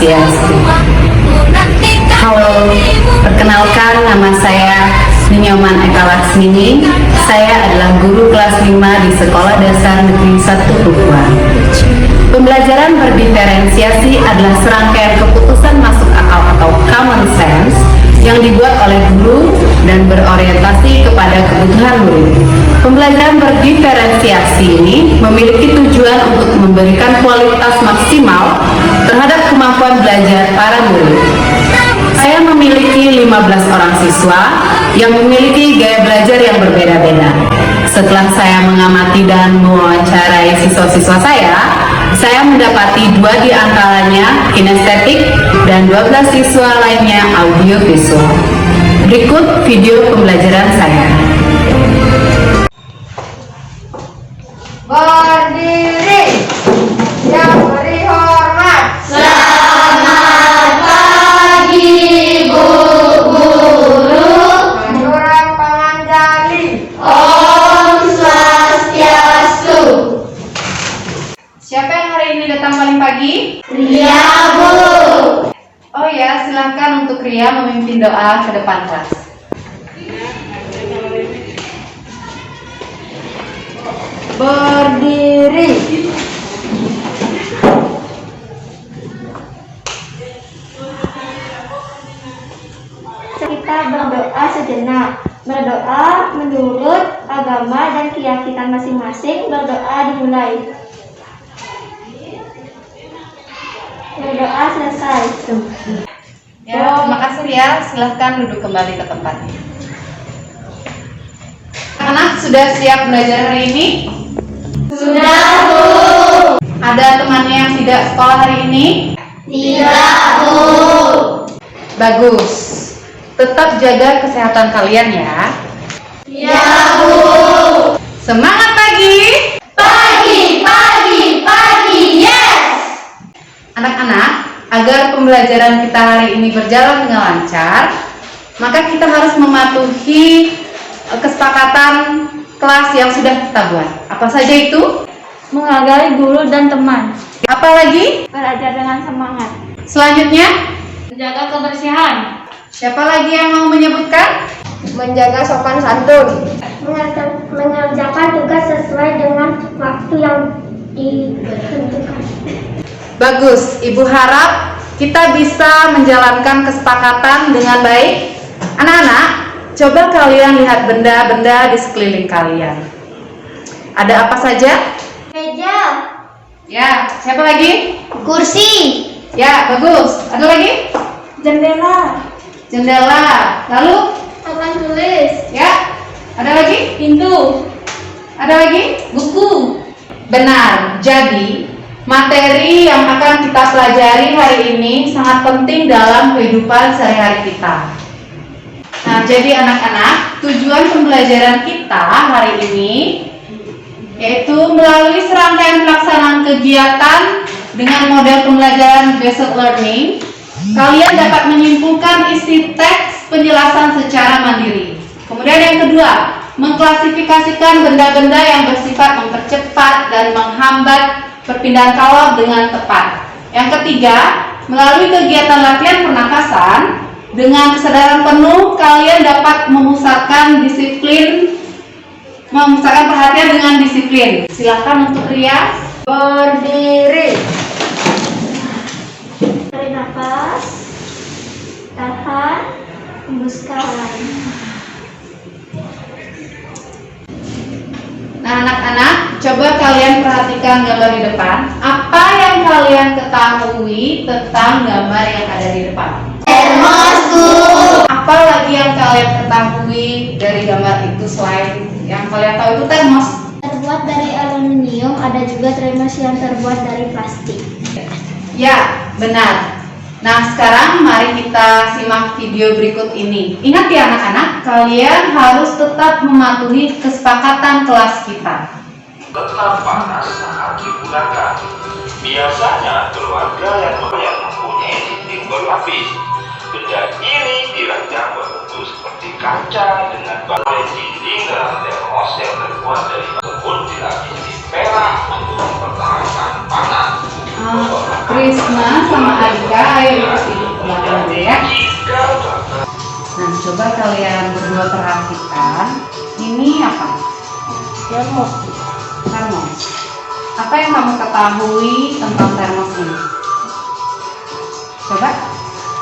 Swastiastu. Halo, perkenalkan nama saya Ninyoman Eka Laksmini. Saya adalah guru kelas 5 di Sekolah Dasar Negeri 1 Tukuan. Pembelajaran berdiferensiasi adalah serangkaian keputusan masuk akal atau common sense yang dibuat oleh guru dan berorientasi kepada kebutuhan murid. Pembelajaran berdiferensiasi ini memiliki tujuan untuk memberikan kualitas maksimal terhadap kemampuan belajar para murid. Saya memiliki 15 orang siswa yang memiliki gaya belajar yang berbeda-beda. Setelah saya mengamati dan mewawancarai siswa-siswa saya mendapati 2 di antaranya kinestetik dan 12 siswa lainnya audio visual. Berikut video pembelajaran saya. Berdiri, yang beri hormat. Selamat pagi, Bu Guru. Menurang Panganjali. Om Swastiastu. Siapa yang hari ini datang paling pagi? Ria, Bu. Oh ya, silahkan untuk Ria memimpin doa ke depan kelas. Berdiri. Kita berdoa sejenak. Berdoa menurut agama dan keyakinan masing-masing. Berdoa dimulai. Berdoa selesai. Ya, terima kasih Ria. Silahkan duduk kembali ke tempatnya. Anak sudah siap belajar hari ini? Sudah, Bu. Ada temannya yang tidak sekolah hari ini? Tidak, Bu. Bagus. Tetap jaga kesehatan kalian ya. Ya, Bu. Semangat pagi! Pagi, pagi, pagi, yes. Anak-anak, agar pembelajaran kita hari ini berjalan dengan lancar, maka kita harus mematuhi kesepakatan kelas yang sudah kita buat. Apa saja itu? Menghargai guru dan teman. Apa lagi? Belajar dengan semangat. Selanjutnya, Menjaga kebersihan. siapa lagi yang mau menyebutkan? Menjaga sopan santun. Mengerjakan tugas sesuai dengan waktu yang ditentukan. Bagus, Ibu harap kita bisa menjalankan kesepakatan dengan baik. Anak-anak, coba kalian lihat benda-benda di sekeliling kalian. Ada apa saja? Meja. Ya, siapa lagi? Kursi. Ya, bagus. Ada lagi? Jendela. Jendela. Lalu? Papan tulis. Ya. Ada lagi? Pintu. Ada lagi? Buku. Benar. Jadi, materi yang akan kita pelajari hari ini sangat penting dalam kehidupan sehari-hari kita. Nah, jadi anak-anak, tujuan pembelajaran kita hari ini yaitu melalui serangkaian pelaksanaan kegiatan dengan model pembelajaran based learning, kalian dapat menyimpulkan isi teks penjelasan secara mandiri. Kemudian yang kedua, mengklasifikasikan benda-benda yang bersifat mempercepat dan menghambat perpindahan kalor dengan tepat. Yang ketiga, melalui kegiatan latihan pernafasan, dengan kesadaran penuh kalian dapat memusatkan perhatian dengan disiplin. Silakan untuk Ria. Berdiri. Tarik nafas. Tahan. Hembuskan. Nah, anak-anak, coba kalian perhatikan gambar di depan. Apa yang kalian ketahui tentang gambar yang ada di depan? Termos, Bu. Apa lagi yang kalian ketahui dari gambar itu selain yang kalian tahu itu termos? Terbuat dari aluminium, ada juga termos yang terbuat dari plastik. Ya, benar. Nah, sekarang mari kita simak video berikut ini. Ingat ya anak-anak, kalian harus tetap mematuhi kesepakatan kelas kita. Tetap panas saat digunakan. Biasanya keluarga yang mempunyai dinding berlapis. Benda ini dirancang berbentuk seperti kaca dengan bagai dinding dalam termos yang terbuat dari tersebut dilapisi perak untuk mempertahankan panas. Krisna sama Alika, ayo ikut ke belakang dulu ya. Nah, coba kalian berdua perhatikan. Ini apa? Termos. Termos. Apa yang kamu ketahui tentang termos ini? Coba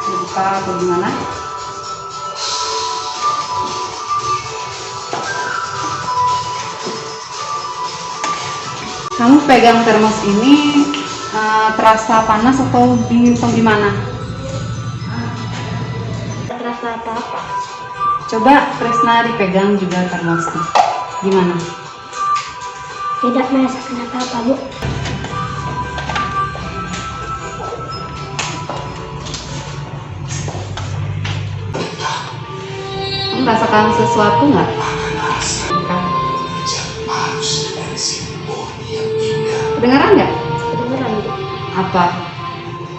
dibuka atau gimana? Kamu pegang termos ini terasa panas atau gimana? Terasa apa-apa. Coba Krisna dipegang juga termosnya. Gimana? Tidak merasakan apa-apa, Bu. Kamu merasakan sesuatu nggak? Kedengaran nggak? Kedengeran, Bu. Apa?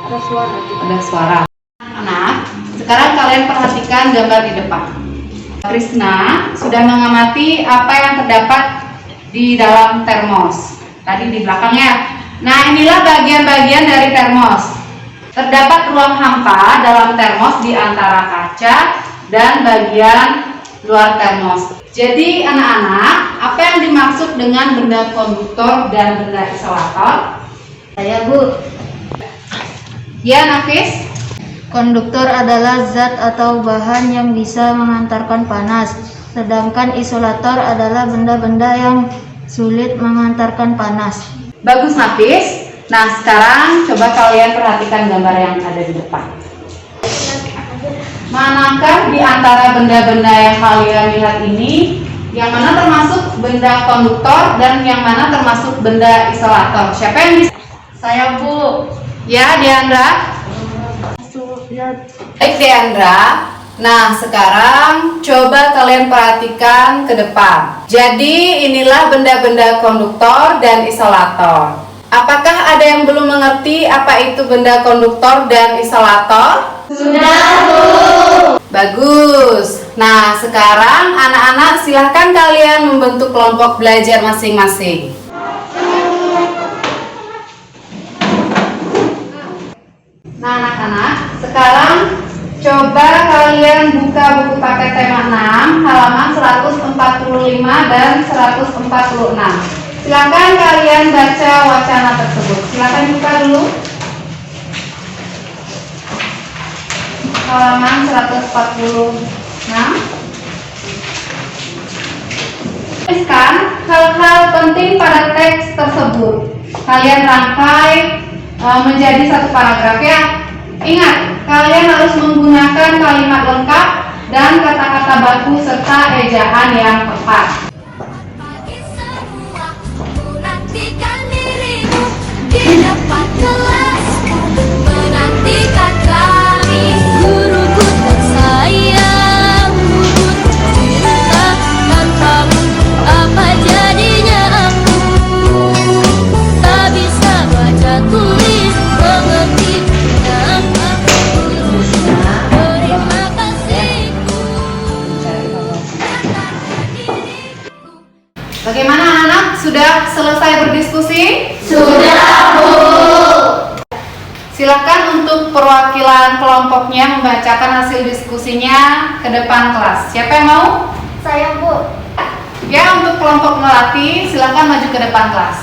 Ada suara, Bu. Ada suara. Anak, sekarang kalian perhatikan gambar di depan. Krisna sudah mengamati apa yang terdapat di dalam termos. Tadi di belakangnya. Nah, inilah bagian-bagian dari termos. Terdapat ruang hampa dalam termos di antara kaca dan bagian luar termos. Jadi anak-anak, apa yang dimaksud dengan benda konduktor dan benda isolator? Saya, Bu. Ya, Nafis? Konduktor adalah zat atau bahan yang bisa mengantarkan panas, sedangkan isolator adalah benda-benda yang sulit mengantarkan panas. Bagus, Nafis. Nah, sekarang coba kalian perhatikan gambar yang ada di depan. Manakah di antara benda-benda yang kalian lihat ini, yang mana termasuk benda konduktor dan yang mana termasuk benda isolator? Siapa yang bisa? Saya, Bu. Ya, Diandra. Baik, Diandra. Nah, sekarang coba kalian perhatikan ke depan. Jadi, inilah benda-benda konduktor dan isolator. Apakah ada yang belum mengerti apa itu benda konduktor dan isolator? Sudah, Bu. Bagus. Nah, sekarang anak-anak silahkan kalian membentuk kelompok belajar masing-masing. Nah, anak-anak, sekarang coba kalian buka buku paket tema 6 halaman 145 dan 146. Silakan kalian baca wacana tersebut. Silakan buka dulu. Halaman 146. Tuliskan hal-hal penting pada teks tersebut. Kalian rangkai menjadi satu paragraf ya. Ingat, kalian harus menggunakan kalimat lengkap dan kata-kata baku serta ejaan yang tepat. Bagi semua, menantikan dirimu di depan kelas, menantikan kami, guruku tersayang, cinta tanpamu, apa jadinya aku? Tak bisa baca tulis, mengerti apa terima kasihku. Bagaimana anak-anak? Sudah selesai berdiskusi? Sudah, Bu. Silakan untuk perwakilan kelompoknya membacakan hasil diskusinya ke depan kelas. Siapa yang mau? Saya, Bu. Ya, untuk kelompok melati, silakan maju ke depan kelas.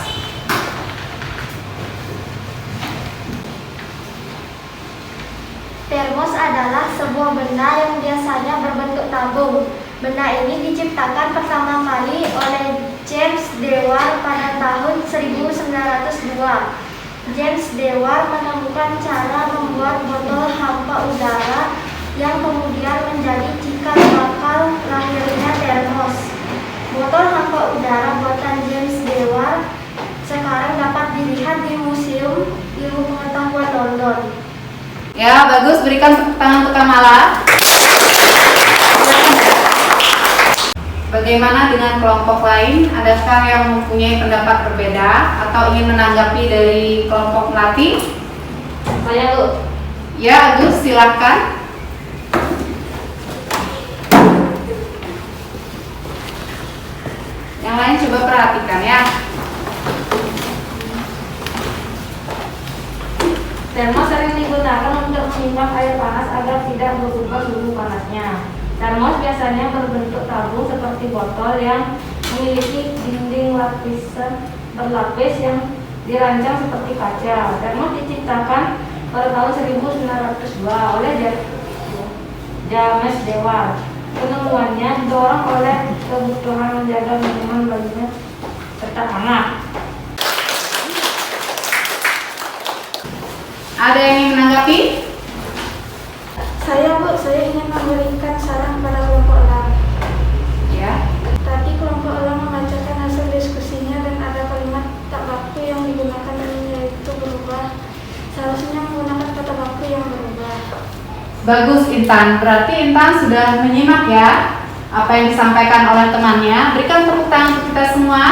Termos adalah sebuah benda yang biasanya berbentuk tabung. Benda ini diciptakan pertama kali oleh James Dewar pada tahun 1902. James Dewar menemukan cara membuat botol hampa udara yang kemudian menjadi cikal bakal lahirnya termos. Botol hampa udara buatan James Dewar sekarang dapat dilihat di Museum Ilmu Pengetahuan London. Ya, bagus. Berikan tepuk tangan untuk Kamala. Bagaimana dengan kelompok lain? Adakah yang mempunyai pendapat berbeda atau ingin menanggapi dari kelompok melati? Saya, Bu. Ya, Agus, silakan. Yang lain coba perhatikan ya. Termos sering digunakan untuk menyimpan air panas agar tidak berubah suhu panasnya. Termos biasanya berbentuk tabung seperti botol yang memiliki dinding lapisan berlapis yang dirancang seperti kaca. Termos diciptakan pada tahun 1902 oleh James Dewar. Penemuannya didorong oleh kebutuhan menjaga minuman baginya tetap hangat. Ada yang ingin menanggapi? Saya ingin memberikan saran pada kelompok elang. Ya. Tadi kelompok elang membacakan hasil diskusinya dan ada kalimat tak baku yang digunakan yaitu berubah. Seharusnya menggunakan kata baku yang berubah. Bagus Intan, berarti Intan sudah menyimak ya apa yang disampaikan oleh temannya. Berikan tepuk tangan untuk kita semua.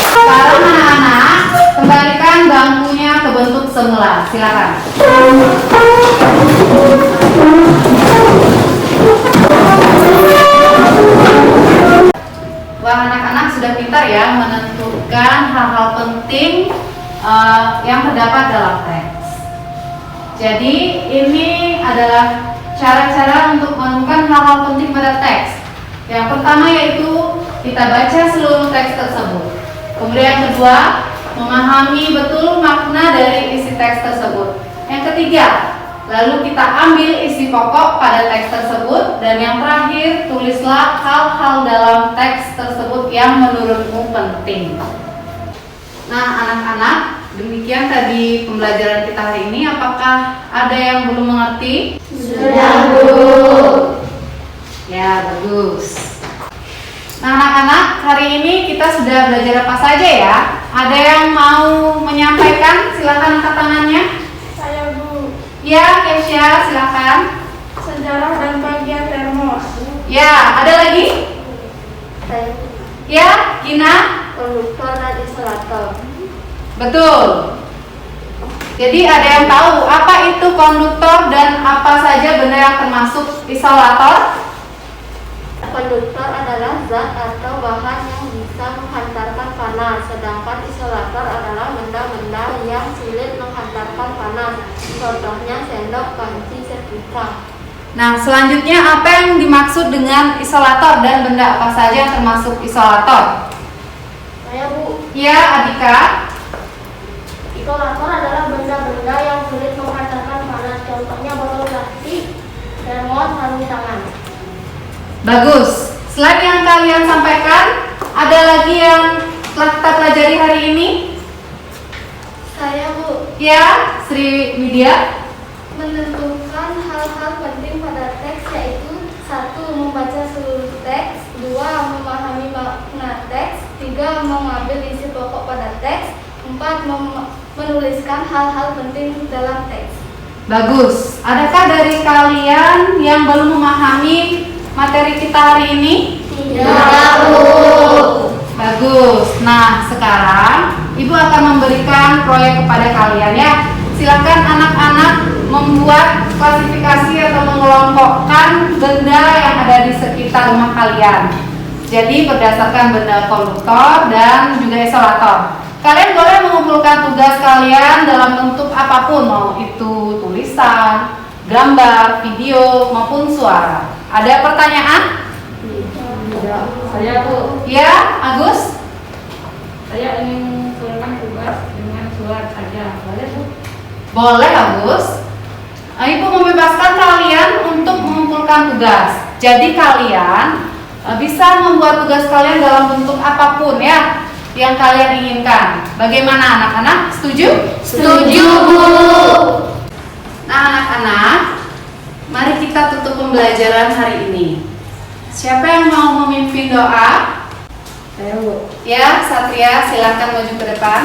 Sekarang anak-anak, kembalikan bangkunya ke bentuk semula. Silakan. Wah, anak-anak sudah pintar ya menentukan hal-hal penting yang terdapat dalam teks. Jadi ini adalah cara-cara untuk menemukan hal-hal penting pada teks. Yang pertama yaitu kita baca seluruh teks tersebut. Kemudian yang kedua, memahami betul makna dari isi teks tersebut. Yang ketiga, lalu kita ambil isi pokok pada teks tersebut. Dan yang terakhir, tulislah hal-hal dalam teks tersebut yang menurutmu penting. Nah anak-anak, demikian tadi pembelajaran kita hari ini. Apakah ada yang belum mengerti? Sudah, Bu. Ya, bagus. Nah anak-anak, hari ini kita sudah belajar apa saja ya? Ada yang mau menyampaikan? Silakan angkat tangannya. Saya Bu, Ya, Kesya, silakan. sejarah dan bagian termos. Ya, ada lagi? Saya Ya, Gina? konduktor dan isolator. Betul. Jadi ada yang tahu apa itu konduktor dan apa saja benda yang termasuk isolator? Konduktor adalah zat atau bahan yang bisa menghantarkan panas, sedangkan isolator adalah benda-benda yang sulit menghantarkan panas. Contohnya sendok, panci, setrika. Nah, selanjutnya apa yang dimaksud dengan isolator dan benda apa saja yang termasuk isolator? Saya Bu, Ya, Adika. isolator adalah benda-benda yang sulit menghantarkan panas. Contohnya botol plastik, termos, sarung tangan. Bagus. Selain yang kalian sampaikan, ada lagi yang telah kita pelajari hari ini? Saya Bu, Ya, Sri Widya. menentukan hal-hal penting pada teks yaitu 1. Membaca seluruh teks, 2. Memahami makna teks, 3. Mengambil isi pokok pada teks, 4. Menuliskan hal-hal penting dalam teks. Bagus. Adakah dari kalian yang belum memahami materi kita hari ini? Tidak, Bu. Bagus. Nah, sekarang Ibu akan memberikan proyek kepada kalian ya. Silakan anak-anak membuat klasifikasi atau mengelompokkan benda yang ada di sekitar rumah kalian. Jadi berdasarkan benda konduktor dan juga isolator. Kalian boleh mengumpulkan tugas kalian dalam bentuk apapun, mau itu tulisan, gambar, video, maupun suara. Ada pertanyaan? Ya, saya Bu, Ya, Agus? saya ingin mengumpulkan tugas dengan surat saja. Boleh Bu? Boleh, Agus. Ibu membebaskan kalian untuk mengumpulkan tugas. Jadi kalian bisa membuat tugas kalian dalam bentuk apapun ya yang kalian inginkan. Bagaimana anak-anak? Setuju? Setuju, Bu. Nah anak-anak, mari kita tutup pembelajaran hari ini. Siapa yang mau memimpin doa? Saya Bu. Ya, Satria, silakan maju ke depan.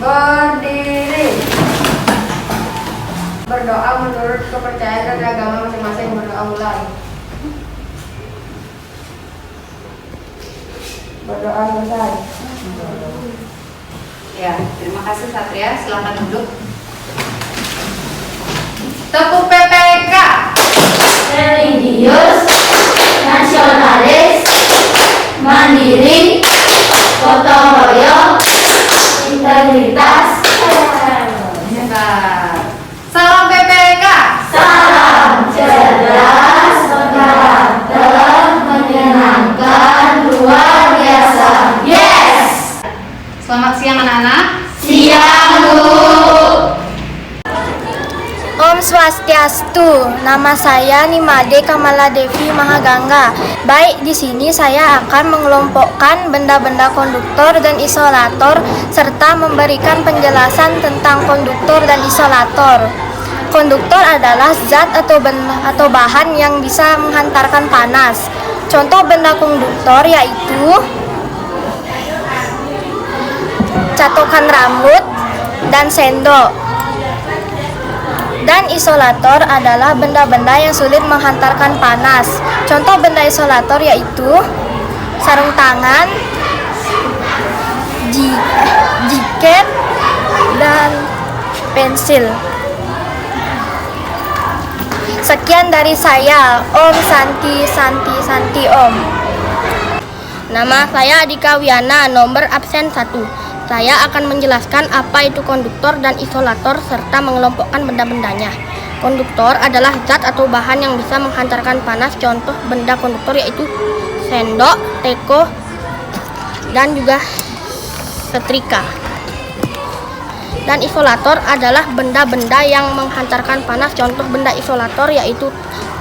Berdiri. Berdoa menurut kepercayaan dan agama masing-masing. Berdoa mulai. Berdoa selesai. Ya, terima kasih Satria. Silakan duduk. Tepuk PPK. Religius, nasionalis, Swastiastu, nama saya Nimade Kamala Devi Mahagangga. Baik, di sini saya akan mengelompokkan benda-benda konduktor dan isolator serta memberikan penjelasan tentang konduktor dan isolator. Konduktor adalah zat atau bahan yang bisa menghantarkan panas. Contoh benda konduktor yaitu catokan rambut dan sendok. Dan isolator adalah benda-benda yang sulit menghantarkan panas. Contoh benda isolator yaitu sarung tangan, jaket, dan pensil. Sekian dari saya, Om Santi Om. Nama saya Adika Wiana, nomor absen 1. Saya akan menjelaskan apa itu konduktor dan isolator serta mengelompokkan benda-bendanya. Konduktor adalah zat atau bahan yang bisa menghantarkan panas. Contoh benda konduktor yaitu sendok, teko, dan juga setrika. Dan isolator adalah benda-benda yang menghantarkan panas. Contoh benda isolator yaitu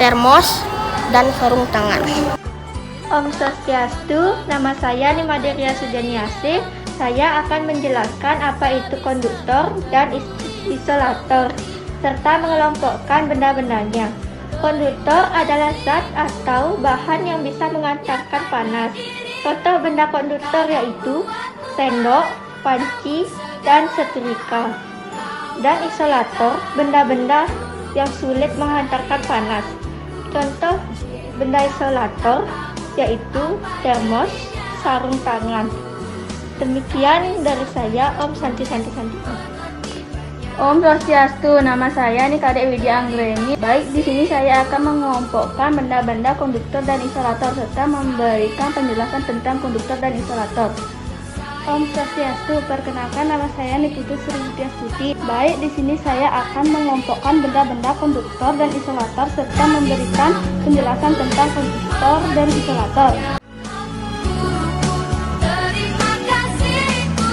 termos dan sarung tangan. Om Swastiastu, nama saya Nimade Ria Sujaniase. Saya akan menjelaskan apa itu konduktor dan isolator, serta mengelompokkan benda-bendanya. Konduktor adalah zat atau bahan yang bisa mengantarkan panas. Contoh benda konduktor yaitu sendok, panci, dan setrika. Dan isolator, benda-benda yang sulit menghantarkan panas. Contoh benda isolator yaitu termos, sarung tangan. Demikian dari saya, Om Santi. Om Swastiastu, nama saya Nikade Widya Anggreni. Baik, di sini saya akan mengelompokkan benda-benda konduktor dan isolator serta memberikan penjelasan tentang konduktor dan isolator. Om Swastiastu, perkenalkan nama saya Niputu Sri Widyastuti. Baik, di sini saya akan mengelompokkan benda-benda konduktor dan isolator serta memberikan penjelasan tentang konduktor dan isolator. Terima kasihku.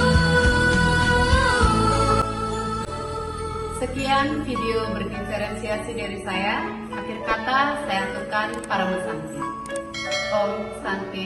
Sekian video berdiferensiasi dari saya. Akhir kata saya aturkan para Santi. Om Santi.